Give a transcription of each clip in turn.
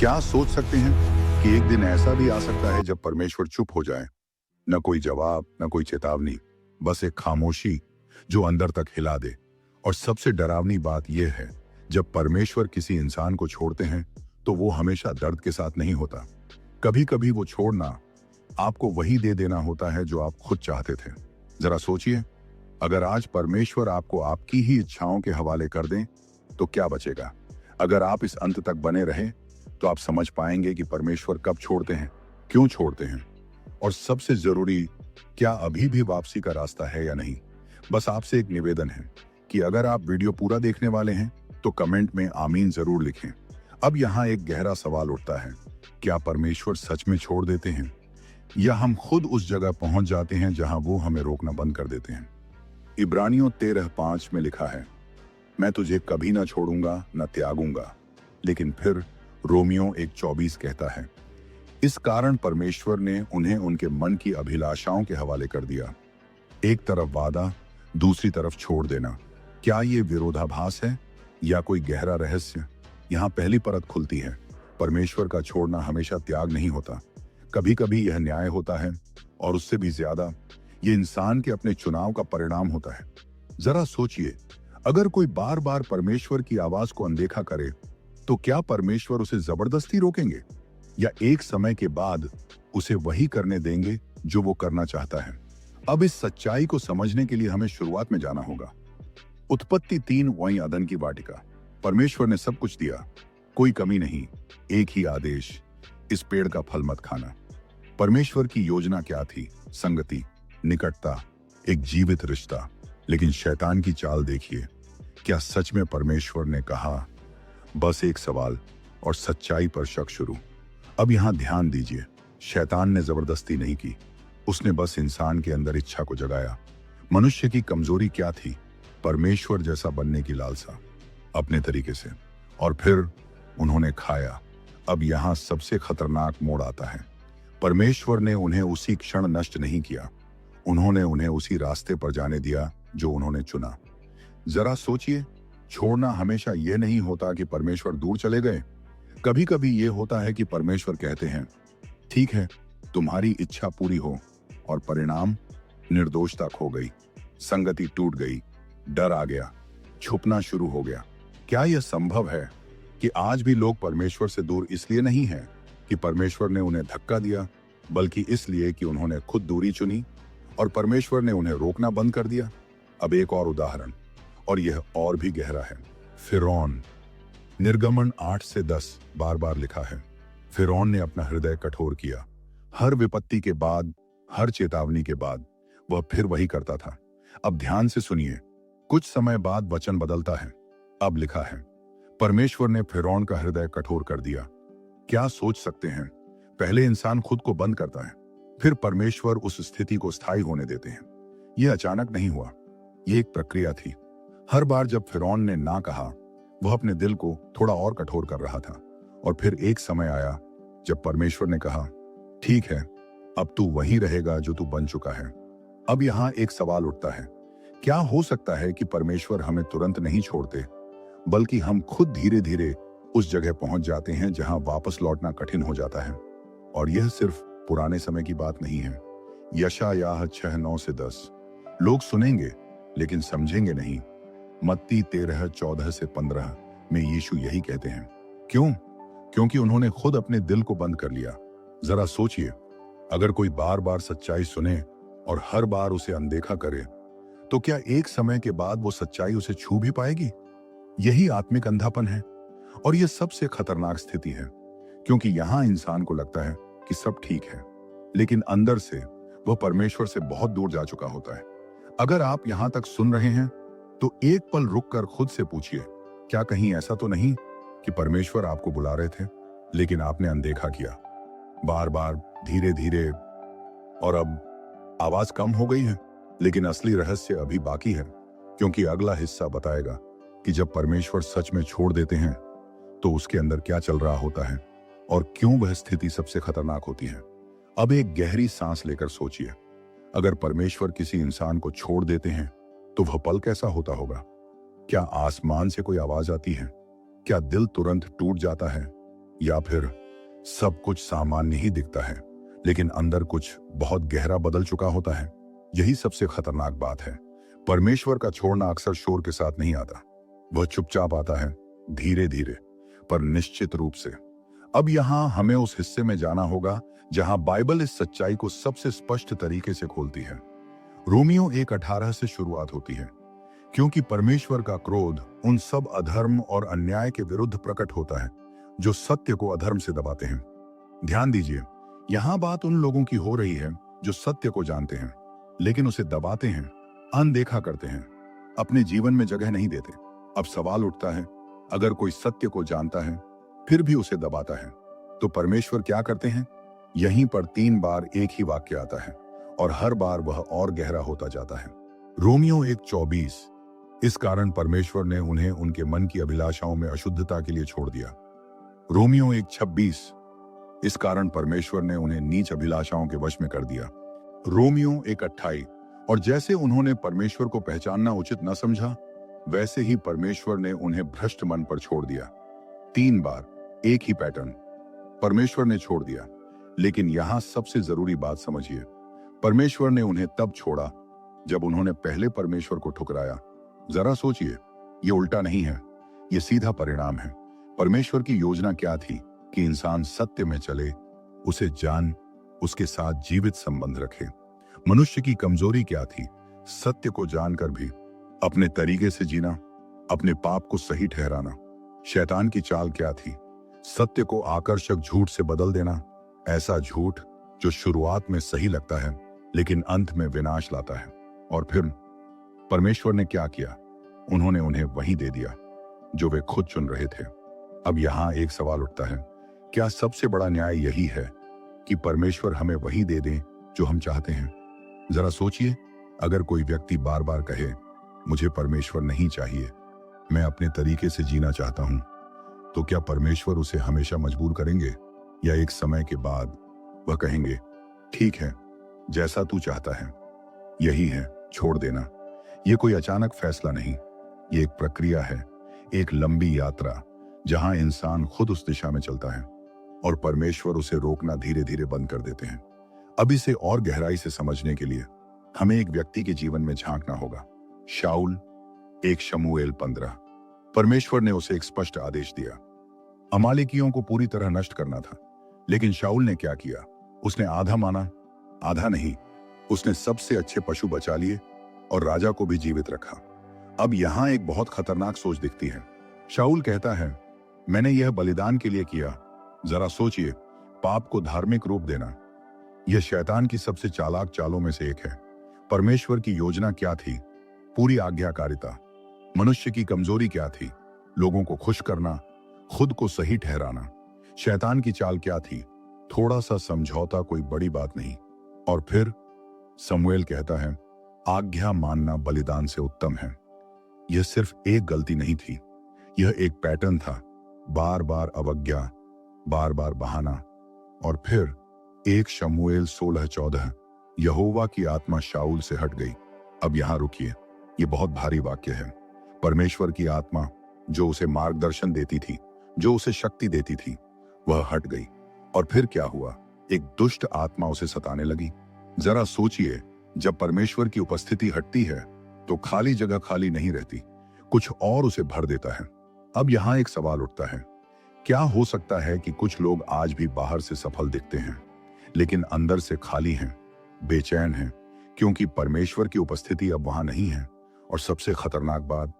क्या सोच सकते हैं कि एक दिन ऐसा भी आ सकता है जब परमेश्वर चुप हो जाए? न कोई जवाब, न कोई चेतावनी, बस एक खामोशी जो अंदर तक हिला दे। और सबसे डरावनी बात यह है, जब परमेश्वर किसी इंसान को छोड़ते हैं तो वो हमेशा दर्द के साथ नहीं होता। कभी कभी वो छोड़ना आपको वही दे देना होता है जो आप खुद चाहते थे। जरा सोचिए, अगर आज परमेश्वर आपको आपकी ही इच्छाओं के हवाले कर दें तो क्या बचेगा? अगर आप इस अंत तक बने रहे तो आप समझ पाएंगे कि परमेश्वर कब छोड़ते हैं, क्यों छोड़ते हैं, और सबसे जरूरी, क्या अभी भी वापसी का रास्ता है या नहीं। बस आपसे एक निवेदन है कि अगर आप वीडियो पूरा देखने वाले हैं तो कमेंट में आमीन जरूर लिखें। अब यहाँ एक गहरा सवाल उठता है, क्या परमेश्वर सच में छोड़ देते हैं, या हम खुद उस जगह पहुंच जाते हैं जहां वो हमें रोकना बंद कर देते हैं? इब्रानियों 13:5 में लिखा है, मैं तुझे कभी ना छोड़ूंगा न त्यागूंगा। लेकिन फिर रोमियो 1:24 कहता है, इस कारण परमेश्वर ने उन्हें उनके मन की अभिलाषाओं के हवाले कर दिया। एक तरफ वादा, दूसरी तरफ छोड़ देना। क्या ये विरोधाभास है या कोई गहरा रहस्य? यहाँ पहली परत खुलती है, परमेश्वर का छोड़ना हमेशा त्याग नहीं होता। कभी कभी यह न्याय होता है, और उससे भी ज्यादा ये इंसान के अपने चुनाव का परिणाम होता है। जरा सोचिए, अगर कोई बार बार परमेश्वर की आवाज को अनदेखा करे तो क्या परमेश्वर उसे जबरदस्ती रोकेंगे, या एक समय के बाद उसे वही करने देंगे जो वो करना चाहता है? अब इस सच्चाई को समझने के लिए हमें शुरुआत में जाना होगा। उत्पत्ति 3, वहीं अदन की वाटिका। परमेश्वर ने सब कुछ दिया, कोई कमी नहीं, एक ही आदेश, इस पेड़ का फल मत खाना। परमेश्वर की योजना क्या थी? संगति, निकटता, एक जीवित रिश्ता। लेकिन शैतान की चाल देखिए। क्या सच में परमेश्वर ने कहा? बस एक सवाल और सच्चाई पर शक शुरू। अब यहां ध्यान दीजिए, शैतान ने जबरदस्ती नहीं की, उसने बस इंसान के अंदर इच्छा को जगाया। मनुष्य की कमजोरी क्या थी? परमेश्वर जैसा बनने की लालसा, अपने तरीके से। और फिर उन्होंने खाया। अब यहां सबसे खतरनाक मोड़ आता है। परमेश्वर ने उन्हें उसी क्षण नष्ट नहीं किया, उन्होंने उन्हें उसी रास्ते पर जाने दिया जो उन्होंने चुना। जरा सोचिए, छोड़ना हमेशा यह नहीं होता कि परमेश्वर दूर चले गए। कभी कभी यह होता है कि परमेश्वर कहते हैं, ठीक है, तुम्हारी इच्छा पूरी हो, और परिणाम, निर्दोषता खो गई, संगति टूट गई, डर आ गया, छुपना शुरू हो गया। क्या यह संभव है कि आज भी लोग परमेश्वर से दूर इसलिए नहीं हैं कि परमेश्वर ने उन्हें धक्का दिया, बल्कि इसलिए कि उन्होंने खुद दूरी चुनी और परमेश्वर ने उन्हें रोकना बंद कर दिया? अब एक और उदाहरण, और यह और भी गहरा है। फिरौन, निर्गमन 8-10 बार बार लिखा है, फिरौन ने अपना हृदय कठोर किया। हर विपत्ति के बाद, हर चेतावनी के बाद वह फिर वही करता था। अब ध्यान से सुनिए, कुछ समय बाद वचन बदलता है। अब लिखा है, परमेश्वर ने फिरौन का हृदय कठोर कर दिया। क्या सोच सकते हैं? पहले इंसान खुद को बंद करता है, फिर परमेश्वर उस स्थिति को स्थायी होने देते हैं। यह अचानक नहीं हुआ, यह एक प्रक्रिया थी। हर बार जब फिरौन ने ना कहा, वह अपने दिल को थोड़ा और कठोर कर रहा था। और फिर एक समय आया जब परमेश्वर ने कहा, ठीक है, अब तू वही रहेगा जो तू बन चुका है। अब यहां एक सवाल उठता है, क्या हो सकता है कि परमेश्वर हमें तुरंत नहीं छोड़ते, बल्कि हम खुद धीरे धीरे उस जगह पहुंच जाते हैं जहां वापस लौटना कठिन हो जाता है? और यह सिर्फ पुराने समय की बात नहीं है। यशायाह 6:9-10। लोग सुनेंगे लेकिन समझेंगे नहीं। मत्ती 13:14-15 में यीशु यही कहते हैं। क्यों? क्योंकि उन्होंने खुद अपने दिल को बंद कर लिया। जरा सोचिए, अगर कोई बार बार सच्चाई सुने और हर बार उसे अनदेखा करे, तो क्या एक समय के बाद वो सच्चाई उसे छू भी पाएगी? यही आत्मिक अंधापन है, और यह सबसे खतरनाक स्थिति है, क्योंकि यहां इंसान को लगता है कि सब ठीक है, लेकिन अंदर से वह परमेश्वर से बहुत दूर जा चुका होता है। अगर आप यहां तक सुन रहे हैं तो एक पल रुककर खुद से पूछिए, क्या कहीं ऐसा तो नहीं कि परमेश्वर आपको बुला रहे थे, लेकिन आपने अनदेखा किया, बार बार, धीरे धीरे, और अब आवाज कम हो गई है? लेकिन असली रहस्य अभी बाकी है, क्योंकि अगला हिस्सा बताएगा कि जब परमेश्वर सच में छोड़ देते हैं तो उसके अंदर क्या चल रहा होता है, और क्यों वह स्थिति सबसे खतरनाक होती है। अब एक गहरी सांस लेकर सोचिए, अगर परमेश्वर किसी इंसान को छोड़ देते हैं तो वह पल कैसा होता होगा? क्या आसमान से कोई आवाज आती है? क्या दिल तुरंत टूट जाता है? या फिर सब कुछ सामान्य ही दिखता है लेकिन अंदर कुछ बहुत गहरा बदल चुका होता है? यही सबसे खतरनाक बात है। परमेश्वर का छोड़ना अक्सर शोर के साथ नहीं आता, वह चुपचाप आता है, धीरे धीरे पर निश्चित रूप से। अब यहां हमें उस हिस्से में जाना होगा जहां बाइबल इस सच्चाई को सबसे स्पष्ट तरीके से खोलती है। रोमियो 1:18 से शुरुआत होती है, क्योंकि परमेश्वर का क्रोध उन सब अधर्म और अन्याय के विरुद्ध प्रकट होता है जो सत्य को अधर्म से दबाते हैं। ध्यान दीजिए, यहां बात उन लोगों की हो रही है जो सत्य को जानते हैं लेकिन उसे दबाते हैं, अनदेखा करते हैं, अपने जीवन में जगह नहीं देते। अब सवाल उठता है, अगर कोई सत्य को जानता है फिर भी उसे दबाता है तो परमेश्वर क्या करते हैं? यहीं पर 3 बार एक ही वाक्य आता है और हर बार वह और गहरा होता जाता है। रोमियो 1:24, इस कारण परमेश्वर ने उन्हें उनके मन की अभिलाषाओं में अशुद्धता के लिए छोड़ दिया। रोमियो 1:26, इस कारण परमेश्वर ने उन्हें नीच अभिलाषाओं के वश में कर दिया। रोमियो 1:28, और जैसे उन्होंने परमेश्वर को पहचानना उचित न समझा वैसे ही परमेश्वर ने उन्हें भ्रष्ट मन पर छोड़ दिया। 3 बार एक ही पैटर्न, परमेश्वर ने छोड़ दिया। लेकिन यहां सबसे जरूरी बात समझिए, परमेश्वर ने उन्हें तब छोड़ा जब उन्होंने पहले परमेश्वर को ठुकराया। जरा सोचिए, ये उल्टा नहीं है, ये सीधा परिणाम है। परमेश्वर की योजना क्या थी कि इंसान सत्य में चले, उसे जान, उसके साथ जीवित संबंध रखे। मनुष्य की कमजोरी क्या थी? सत्य को जानकर भी अपने तरीके से जीना, अपने पाप को सही ठहराना। शैतान की चाल क्या थी? सत्य को आकर्षक झूठ से बदल देना, ऐसा झूठ जो शुरुआत में सही लगता है लेकिन अंत में विनाश लाता है। और फिर परमेश्वर ने क्या किया? उन्होंने उन्हें वही दे दिया जो वे खुद चुन रहे थे। अब यहां एक सवाल उठता है, क्या सबसे बड़ा न्याय यही है कि परमेश्वर हमें वही दे दें जो हम चाहते हैं? जरा सोचिए, अगर कोई व्यक्ति बार बार कहे मुझे परमेश्वर नहीं चाहिए, मैं अपने तरीके से जीना चाहता हूं, तो क्या परमेश्वर उसे हमेशा मजबूर करेंगे या एक समय के बाद वह कहेंगे ठीक है, जैसा तू चाहता है यही है, छोड़ देना? यह कोई अचानक फैसला नहीं, ये एक प्रक्रिया है, एक लंबी यात्रा जहां इंसान खुद उस दिशा में चलता है और परमेश्वर उसे रोकना धीरे धीरे बंद कर देते हैं। अब इसे और गहराई से समझने के लिए हमें एक व्यक्ति के जीवन में झांकना होगा। शाऊल, 1 शमूएल 15। परमेश्वर ने उसे एक स्पष्ट आदेश दिया, अमालेकियों को पूरी तरह नष्ट करना था। लेकिन शाऊल ने क्या किया? उसने आधा माना, आधा नहीं। उसने सबसे अच्छे पशु बचा लिए और राजा को भी जीवित रखा। अब यहां एक बहुत खतरनाक सोच दिखती है। शाऊल कहता है, मैंने यह बलिदान के लिए किया। जरा सोचिए, पाप को धार्मिक रूप देना, यह शैतान की सबसे चालाक चालों में से एक है। परमेश्वर की योजना क्या थी? पूरी आज्ञाकारिता। मनुष्य की कमजोरी क्या थी? लोगों को खुश करना, खुद को सही ठहराना। शैतान की चाल क्या थी? थोड़ा सा समझौता, कोई बड़ी बात नहीं। और फिर शमूएल कहता है, आज्ञा मानना बलिदान से उत्तम है। यह सिर्फ एक गलती नहीं थी, यह एक पैटर्न था। बार बार अवज्ञा, बार बार बहाना। और फिर 1 शमूएल 16:14, यहोवा की आत्मा शाऊल से हट गई। अब यहां रुकिए, यह बहुत भारी वाक्य है। परमेश्वर की आत्मा जो उसे मार्गदर्शन देती थी, जो उसे शक्ति देती थी, वह हट गई। और फिर क्या हुआ? एक दुष्ट आत्मा उसे सताने लगी। जरा सोचिए, जब परमेश्वर की उपस्थिति हटती है तो खाली जगह खाली नहीं रहती, कुछ और उसे भर देता है। अब यहां एक सवाल उठता है, क्या हो सकता है कि कुछ लोग आज भी बाहर से सफल दिखते हैं लेकिन अंदर से खाली हैं, बेचैन हैं, क्योंकि परमेश्वर की उपस्थिति अब वहां नहीं है? और सबसे खतरनाक बात,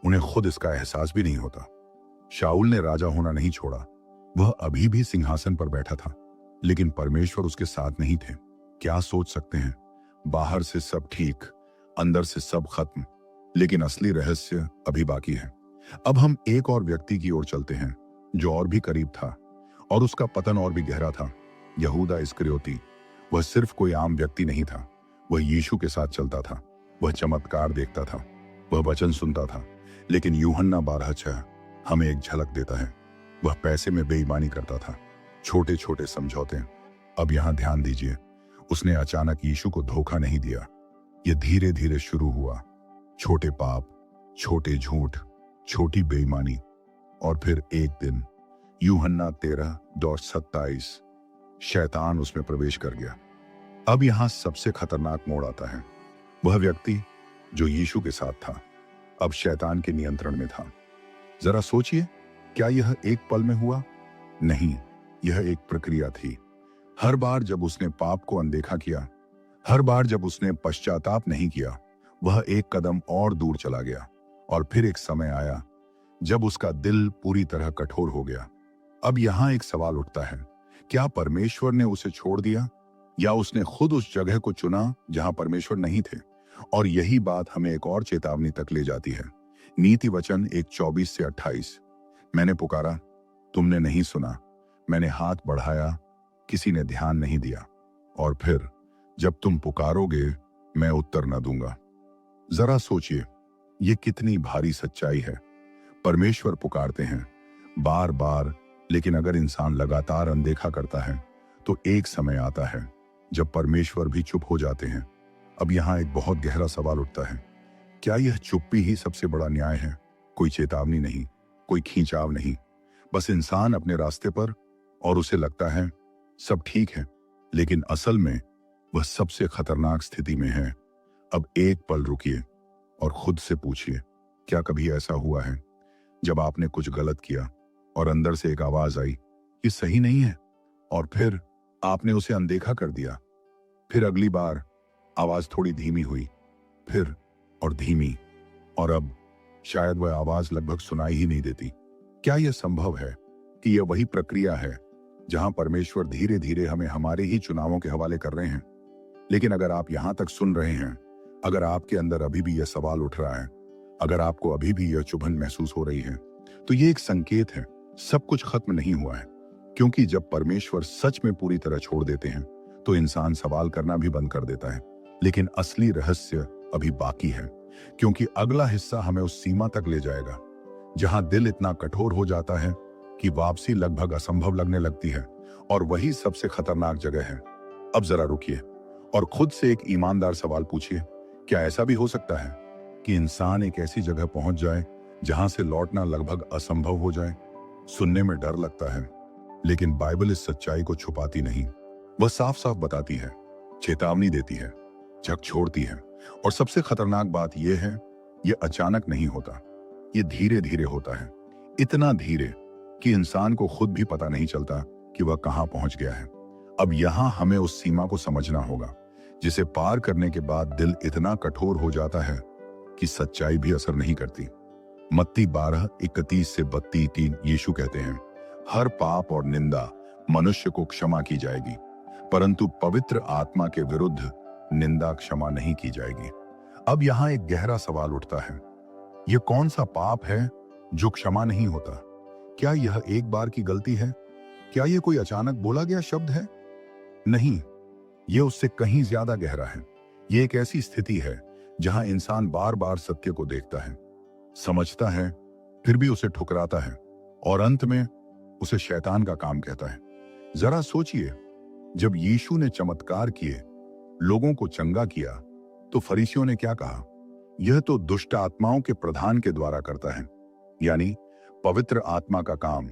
उन्हें खुद इसका एहसास भी नहीं होता। शाऊल ने राजा होना नहीं छोड़ा, वह अभी भी सिंहासन पर बैठा था, लेकिन परमेश्वर उसके साथ नहीं थे। क्या सोच सकते हैं? बाहर से सब ठीक, अंदर से सब खत्म, लेकिन असली रहस्य अभी बाकी है। अब हम एक और व्यक्ति की ओर चलते हैं जो और भी करीब था और उसका पतन और भी गहरा था। यहूदा इस्करियोती। वह सिर्फ कोई आम व्यक्ति नहीं था, वह यीशु के साथ चलता था, वह चमत्कार देखता था, वह वचन सुनता था। लेकिन यूहन्ना 12:6 हमें एक झलक देता है। वह पैसे में बेईमानी करता था, छोटे छोटे समझौते। अब यहां ध्यान दीजिए, उसने अचानक यीशु को धोखा नहीं दिया, यह धीरे धीरे शुरू हुआ। छोटे पाप, छोटे झूठ, छोटी बेईमानी। और फिर एक दिन यूहन्ना 13:27। शैतान उसमें प्रवेश कर गया। अब यहां सबसे खतरनाक मोड़ आता है। वह व्यक्ति जो यीशु के साथ था अब शैतान के नियंत्रण में था। जरा सोचिए, क्या यह एक पल में हुआ? नहीं, यह एक प्रक्रिया थी। हर बार जब उसने पाप को अनदेखा किया, हर बार जब उसने पश्चाताप नहीं किया, वह एक कदम और दूर चला गया। और फिर एक समय आया जब उसका दिल पूरी तरह कठोर हो गया। अब यहां एक सवाल उठता है, क्या परमेश्वर ने उसे छोड़ दिया या उसने खुद उस जगह को चुना जहां परमेश्वर नहीं थे? और यही बात हमें एक और चेतावनी तक ले जाती है। नीति वचन 1:24 से 28। मैंने पुकारा, तुमने नहीं सुना, मैंने हाथ बढ़ाया, किसी ने ध्यान नहीं दिया। और फिर जब तुम पुकारोगे, मैं उत्तर न दूंगा। जरा सोचिए, ये कितनी भारी सच्चाई है। परमेश्वर पुकारते हैं बार बार, लेकिन अगर इंसान लगातार अनदेखा करता है तो एक समय आता है जब परमेश्वर भी चुप हो जाते हैं। अब यहां एक बहुत गहरा सवाल उठता है, क्या यह चुप्पी ही सबसे बड़ा न्याय है? कोई चेतावनी नहीं, कोई खींचाव नहीं, बस इंसान अपने रास्ते पर और उसे लगता है सब ठीक है, लेकिन असल में वह सबसे खतरनाक स्थिति में है। अब एक पल रुकिए और खुद से पूछिए, क्या कभी ऐसा हुआ है जब आपने कुछ गलत किया और अंदर से एक आवाज आई, ये सही नहीं है, और फिर आपने उसे अनदेखा कर दिया? फिर अगली बार आवाज थोड़ी धीमी हुई, फिर और धीमी, और अब शायद वह आवाज लगभग सुनाई ही नहीं देती। क्या यह संभव है कि यह वही प्रक्रिया है जहां परमेश्वर धीरे धीरे हमें हमारे ही चुनावों के हवाले कर रहे हैं? लेकिन अगर आप यहां तक सुन रहे हैं, अगर आपके अंदर अभी भी यह सवाल उठ रहा है, अगर आपको अभी भी यह चुभन महसूस हो रही है, तो यह एक संकेत है, सब कुछ खत्म नहीं हुआ है। क्योंकि जब परमेश्वर सच में पूरी तरह छोड़ देते हैं तो इंसान सवाल करना भी बंद कर देता है। लेकिन असली रहस्य अभी बाकी है, क्योंकि अगला हिस्सा हमें उस सीमा तक ले जाएगा जहां दिल इतना कठोर हो जाता है कि वापसी लगभग असंभव लगने लगती है। और वही सबसे खतरनाक जगह है। अब जरा रुकिए और खुद से एक ईमानदार सवाल पूछिए, क्या ऐसा भी हो सकता है कि इंसान एक ऐसी जगह पहुंच जाए जहां से लौटना लगभग असंभव हो जाए? सुनने में डर लगता है, लेकिन बाइबल इस सच्चाई को छुपाती नहीं। वह साफ साफ बताती है, चेतावनी देती है, झकझोरती है। और सबसे खतरनाक बात यह है, यह अचानक नहीं होता, यह धीरे धीरे होता है। इतना धीरे कि इंसान को खुद भी पता नहीं चलता कि वह कहां पहुंच गया है। अब यहां हमें उस सीमा को समझना होगा जिसे पार करने के बाद दिल इतना कठोर हो जाता है कि सच्चाई भी असर नहीं करती। मत्ती 12:31 से 32 यीशु कहते हैं, हर पाप और निंदा मनुष्य को क्षमा की जाएगी, परंतु पवित्र आत्मा के विरुद्ध निंदा क्षमा नहीं की जाएगी। अब यहां एक गहरा सवाल उठता है, यह कौन सा पाप है जो क्षमा नहीं होता? क्या यह एक बार की गलती है? क्या यह कोई अचानक बोला गया शब्द है? नहीं, यह उससे कहीं ज्यादा गहरा है। यह एक ऐसी स्थिति है जहां इंसान बार बार सत्य को देखता है, समझता है, फिर भी उसे ठुकराता है, और अंत में उसे शैतान का काम कहता है। जरा सोचिए, जब यीशु ने चमत्कार किए, लोगों को चंगा किया, तो फरीसियों ने क्या कहा? यह तो दुष्ट आत्माओं के प्रधान के द्वारा करता है। यानी पवित्र आत्मा का काम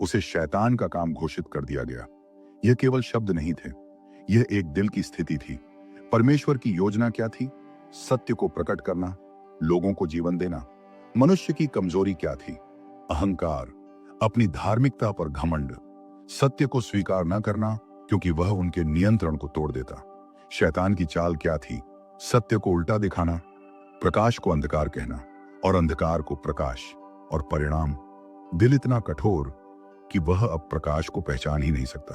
उसे शैतान का काम घोषित कर दिया गया। यह केवल शब्द नहीं थे, यह एक दिल की स्थिति थी। परमेश्वर की योजना क्या थी? सत्य को प्रकट करना, लोगों को जीवन देना। मनुष्य की कमजोरी क्या थी? अहंकार, अपनी धार्मिकता पर घमंड, सत्य को स्वीकार न करना क्योंकि वह उनके नियंत्रण को तोड़ देता। शैतान की चाल क्या थी? सत्य को उल्टा दिखाना, प्रकाश को अंधकार कहना और अंधकार को प्रकाश। और परिणाम, दिल इतना कठोर कि वह अब प्रकाश को पहचान ही नहीं सकता।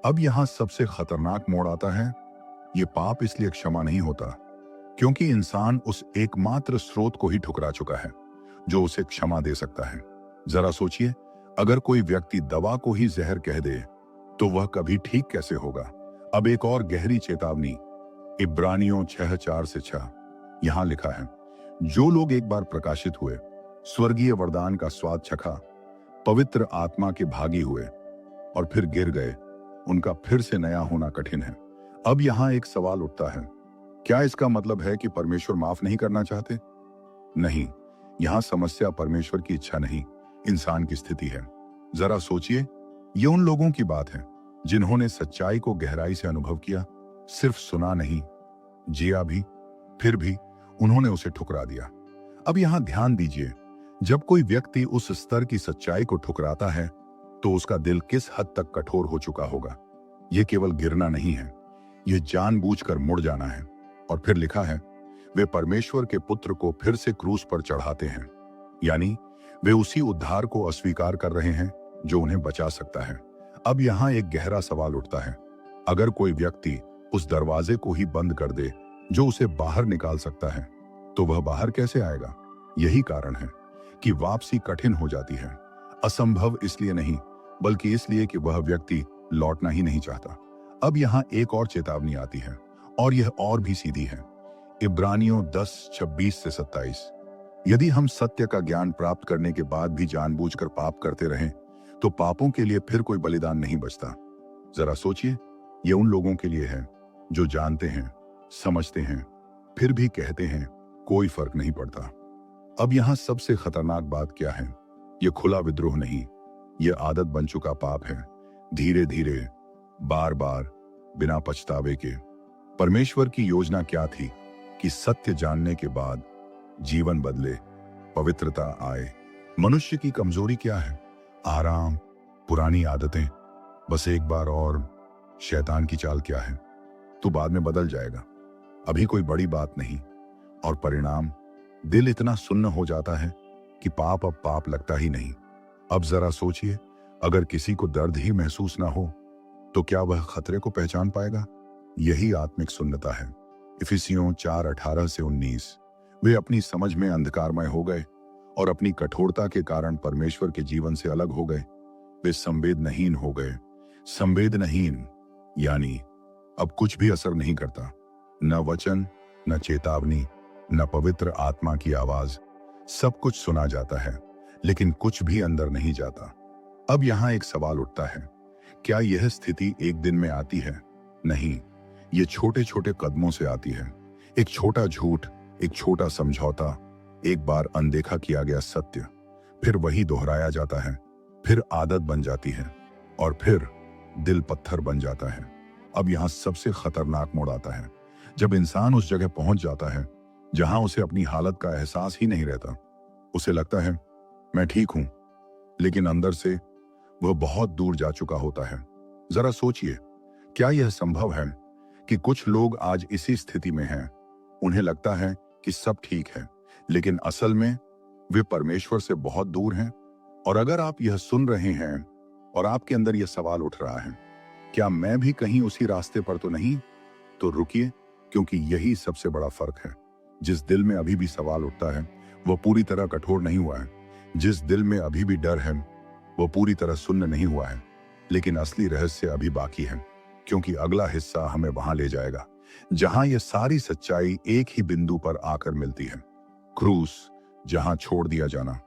अब यहां सबसे खतरनाक मोड़ आता है। यह पाप इसलिए क्षमा नहीं होता क्योंकि इंसान उस एकमात्र स्रोत को ही ठुकरा चुका है जो उसे क्षमा दे सकता है। जरा सोचिए, अगर कोई व्यक्ति दवा को ही जहर कह दे तो वह कभी ठीक कैसे होगा? अब एक और गहरी चेतावनी, इब्रानियों 6:4-6 यहां लिखा है, जो लोग एक बार प्रकाशित हुए, स्वर्गीय वरदान का स्वाद चखा, पवित्र आत्मा के भागी हुए और फिर गिर गए, उनका फिर से नया होना कठिन है। अब यहां एक सवाल उठता है, क्या इसका मतलब है कि परमेश्वर माफ नहीं करना चाहते? नहीं, यहां समस्या परमेश्वर की इच्छा नहीं, इंसान की स्थिति है। जरा सोचिए, ये उन लोगों की बात है जिन्होंने सच्चाई को गहराई से अनुभव किया, सिर्फ सुना नहीं, जिया भी। फिर भी उन्होंने उसे ठुकरा दिया। अब यहां ध्यान दीजिए, जब कोई व्यक्ति उस स्तर की सच्चाई को ठुकराता है तो उसका दिल किस हद तक कठोर हो चुका होगा। यह केवल गिरना नहीं है, यह जानबूझकर मुड़ जाना है। और फिर लिखा है, वे परमेश्वर के पुत्र को फिर से क्रूस पर चढ़ाते हैं, यानी वे उसी उद्धार को अस्वीकार कर रहे हैं जो उन्हें बचा सकता है। अब यहां एक गहरा सवाल उठता है, अगर कोई व्यक्ति उस दरवाजे को ही बंद कर दे जो उसे बाहर निकाल सकता है, तो वह बाहर कैसे आएगा? यही कारण है कि वापसी कठिन हो जाती है। असंभव इसलिए नहीं, बल्कि इसलिए कि वह व्यक्ति लौटना ही नहीं चाहता। अब यहां एक और चेतावनी आती है, और यह और भी सीधी है। इब्रानियों 10:26-27, यदि हम सत्य का ज्ञान प्राप्त करने के बाद भी जानबूझकर पाप करते रहें तो पापों के लिए फिर कोई बलिदान नहीं बचता। जरा सोचिए, यह उन लोगों के लिए है जो जानते हैं, समझते हैं, फिर भी कहते हैं कोई फर्क नहीं पड़ता। अब यहां सबसे खतरनाक बात क्या है? यह खुला विद्रोह नहीं, यह आदत बन चुका पाप है। धीरे धीरे, बार बार, बिना पछतावे के। परमेश्वर की योजना क्या थी कि सत्य जानने के बाद जीवन बदले, पवित्रता आए। मनुष्य की कमजोरी क्या है? आराम, पुरानी आदतें, बस एक बार और। शैतान की चाल क्या है? तो बाद में बदल जाएगा, अभी कोई बड़ी बात नहीं। और परिणाम, दिल इतना सुन्न हो जाता है कि पाप अब पाप लगता ही नहीं। अब जरा सोचिए, अगर किसी को दर्द ही महसूस ना हो तो क्या वह खतरे को पहचान पाएगा? यही आत्मिक सुन्नता है। इफिसियों 4:18-19, वे अपनी समझ में अंधकारमय हो गए और अपनी कठोरता के कारण परमेश्वर के जीवन से अलग हो गए। वे संवेदनहीन हो गए। संवेदनहीन यानी अब कुछ भी असर नहीं करता, न वचन, न चेतावनी, न पवित्र आत्मा की आवाज। सब कुछ सुना जाता है लेकिन कुछ भी अंदर नहीं जाता। अब यहां एक सवाल उठता है, क्या यह स्थिति एक दिन में आती है? नहीं, ये छोटे छोटे कदमों से आती है। एक छोटा झूठ, एक छोटा समझौता, एक बार अनदेखा किया गया सत्य, फिर वही दोहराया जाता है, फिर आदत बन जाती है, और फिर दिल पत्थर बन जाता है। अब यहां सबसे खतरनाक मोड़ आता है, जब इंसान उस जगह पहुंच जाता है जहां उसे अपनी हालत का एहसास ही नहीं रहता। उसे लगता है मैं ठीक हूं, लेकिन अंदर से वह बहुत दूर जा चुका होता है। जरा सोचिए, क्या यह संभव है कि कुछ लोग आज इसी स्थिति में हैं? उन्हें लगता है कि सब ठीक है, लेकिन असल में वे परमेश्वर से बहुत दूर हैं। और अगर आप यह सुन रहे हैं और आपके अंदर यह सवाल उठ रहा है, क्या मैं भी कहीं उसी रास्ते पर तो नहीं? तो रुकिए, क्योंकि यही सबसे बड़ा फर्क है। जिस दिल में अभी भी सवाल उठता है वह पूरी तरह कठोर नहीं हुआ है। जिस दिल में अभी भी डर है वह पूरी तरह सुन्न नहीं हुआ है। लेकिन असली रहस्य अभी बाकी है, क्योंकि अगला हिस्सा हमें वहां ले जाएगा जहां यह सारी सच्चाई एक ही बिंदु पर आकर मिलती है। क्रूस, जहां छोड़ दिया जाना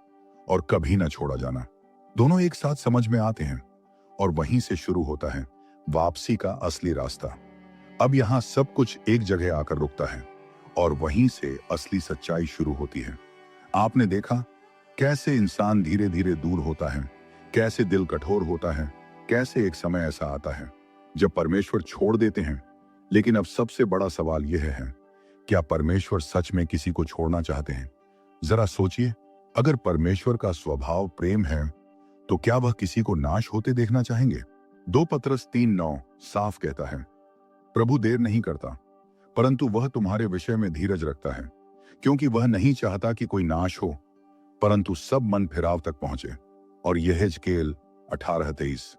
और कभी ना छोड़ा जाना दोनों एक साथ समझ में आते हैं, और वहीं से शुरू होता है वापसी का असली रास्ता। अब यहां सब कुछ एक जगह आकर रुकता है और वहीं से असली सच्चाई शुरू होती है। आपने देखा कैसे इंसान धीरे धीरे दूर होता है, कैसे दिल कठोर होता है, कैसे एक समय ऐसा आता है जब परमेश्वर छोड़ देते हैं। लेकिन अब सबसे बड़ा सवाल यह है, क्या परमेश्वर सच में किसी को छोड़ना चाहते हैं? जरा सोचिए, अगर परमेश्वर का स्वभाव प्रेम है तो क्या वह किसी को नाश होते देखना चाहेंगे? 2 पतरस 3:9 साफ कहता है, प्रभु देर नहीं करता, परंतु वह तुम्हारे विषय में धीरज रखता है, क्योंकि वह नहीं चाहता कि कोई नाश हो, परंतु सब मन फिराव तक पहुंचे। और यहेजकेल 18:23,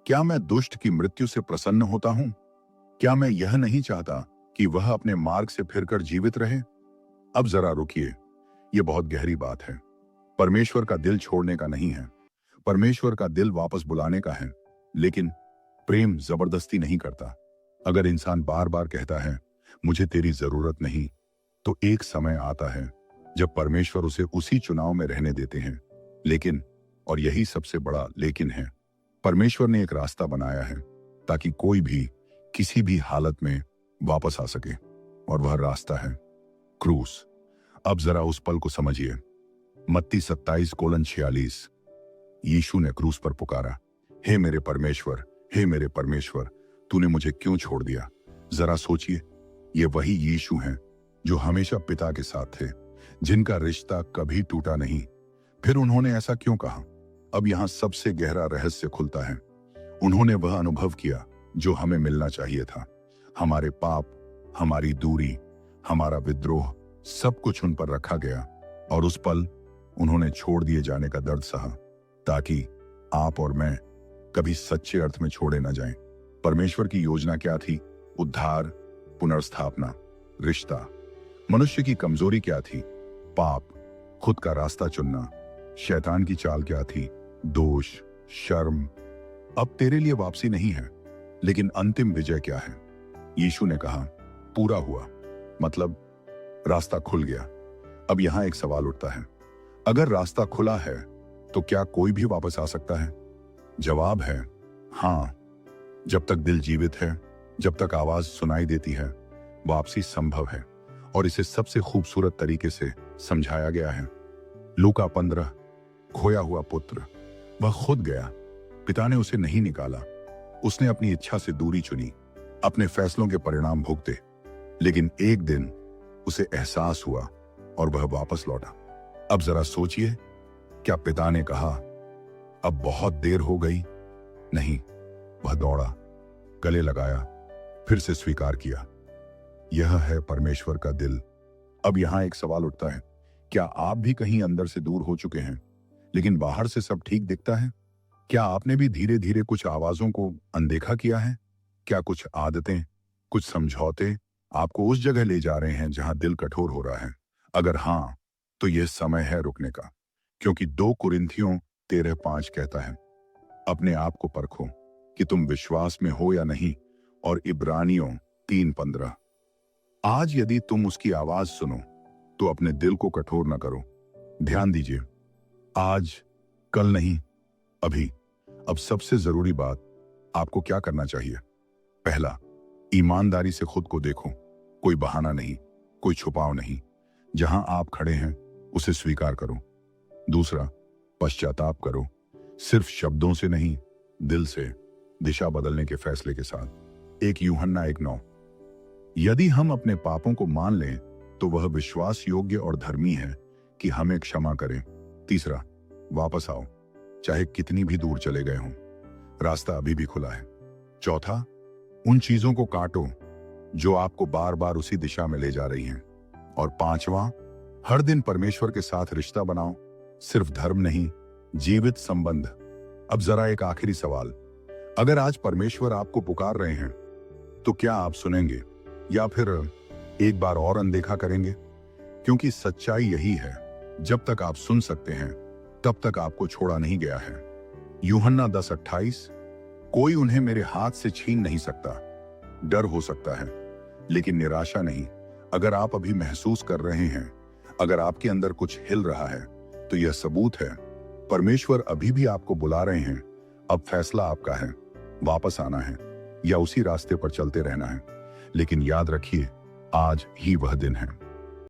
क्या मैं दुष्ट की मृत्यु से प्रसन्न होता हूं? क्या मैं यह नहीं चाहता कि वह अपने मार्ग से फिरकर जीवित रहे? अब जरा रुकिए, यह बहुत गहरी बात है। परमेश्वर का दिल छोड़ने का नहीं है, परमेश्वर का दिल वापस बुलाने का है। लेकिन प्रेम जबरदस्ती नहीं करता। अगर इंसान बार बार कहता है मुझे तेरी जरूरत नहीं, तो एक समय आता है जब परमेश्वर उसे उसी चुनाव में रहने देते हैं। लेकिन, और यही सबसे बड़ा लेकिन है, परमेश्वर ने एक रास्ता बनाया है ताकि कोई भी किसी भी हालत में वापस आ सके, और वह रास्ता है क्रूस। अब जरा उस पल को समझिए। मत्ती 27:46, यीशु ने क्रूस पर पुकारा, हे मेरे परमेश्वर, हे मेरे परमेश्वर, तूने मुझे क्यों छोड़ दिया। जरा सोचिए, ये वही यीशु हैं जो हमेशा पिता के साथ थे, जिनका रिश्ता कभी टूटा नहीं। फिर उन्होंने ऐसा क्यों कहा? अब यहां सबसे गहरा रहस्य खुलता है। उन्होंने वह अनुभव किया जो हमें मिलना चाहिए था। हमारे पाप, हमारी दूरी, हमारा विद्रोह, सब कुछ उन पर रखा गया और उस पल उन्होंने छोड़ दिए जाने का दर्द सहा, ताकि आप और मैं कभी सच्चे अर्थ में छोड़े न जाएं। परमेश्वर की योजना क्या थी? उद्धार, पुनर्स्थापना, रिश्ता। मनुष्य की कमजोरी क्या थी? पाप, खुद का रास्ता चुनना। शैतान की चाल क्या थी? दोष, शर्म। अब तेरे लिए वापसी नहीं है, लेकिन अंतिम विजय क्या है? यीशु ने कहा, पूरा हुआ, मतलब रास्ता खुल गया। अब यहां एक सवाल उठता है, अगर रास्ता खुला है तो क्या कोई भी वापस आ सकता है? जवाब है हां। जब तक दिल जीवित है, जब तक आवाज सुनाई देती है, वापसी संभव है। और इसे सबसे खूबसूरत तरीके से समझाया गया है। लूका 15, खोया हुआ पुत्र। वह खुद गया, पिता ने उसे नहीं निकाला। उसने अपनी इच्छा से दूरी चुनी, अपने फैसलों के परिणाम भुगते। लेकिन एक दिन उसे एहसास हुआ और वह वापस लौटा। अब जरा सोचिए, क्या पिता ने कहा, अब बहुत देर हो गई? नहीं, वह दौड़ा, गले लगाया, फिर से स्वीकार किया। यह है परमेश्वर का दिल। अब यहां एक सवाल उठता है, क्या आप भी कहीं अंदर से दूर हो चुके हैं, लेकिन बाहर से सब ठीक दिखता है? क्या आपने भी धीरे धीरे कुछ आवाजों को अनदेखा किया है? क्या कुछ आदतें, कुछ समझौते आपको उस जगह ले जा रहे हैं जहां दिल कठोर हो रहा है? अगर हां, तो यह समय है रुकने का, क्योंकि 2 कुरिन्थियों 13:5 कहता है, अपने आप को परखो कि तुम विश्वास में हो या नहीं। और इब्रानियों 3:15, आज यदि तुम उसकी आवाज सुनो तो अपने दिल को कठोर न करो। ध्यान दीजिए, आज, कल नहीं, अभी। अब सबसे जरूरी बात, आपको क्या करना चाहिए? पहला, ईमानदारी से खुद को देखो। कोई बहाना नहीं, कोई छुपाव नहीं। जहां आप खड़े हैं उसे स्वीकार करो। दूसरा, पश्चाताप करो, सिर्फ शब्दों से नहीं, दिल से, दिशा बदलने के फैसले के साथ। 1 यूहन्ना 1:9, यदि हम अपने पापों को मान लें तो वह विश्वास योग्य और धर्मी है कि हमें क्षमा करें। तीसरा, वापस आओ, चाहे कितनी भी दूर चले गए हों, रास्ता अभी भी खुला है। चौथा, उन चीजों को काटो जो आपको बार बार उसी दिशा में ले जा रही हैं। और पांचवा, हर दिन परमेश्वर के साथ रिश्ता बनाओ, सिर्फ धर्म नहीं, जीवित संबंध। अब जरा एक आखिरी सवाल, अगर आज परमेश्वर आपको पुकार रहे हैं तो क्या आप सुनेंगे या फिर एक बार और अनदेखा करेंगे? क्योंकि सच्चाई यही है, जब तक आप सुन सकते हैं तब तक आपको छोड़ा नहीं गया है। यूहन्ना 10:28, कोई उन्हें मेरे हाथ से छीन नहीं सकता। डर हो सकता है, लेकिन निराशा नहीं। अगर आप अभी महसूस कर रहे हैं, अगर आपके अंदर कुछ हिल रहा है, तो यह सबूत है परमेश्वर अभी भी आपको बुला रहे हैं। अब फैसला आपका है, वापस आना है या उसी रास्ते पर चलते रहना है। लेकिन याद रखिए, आज ही वह दिन है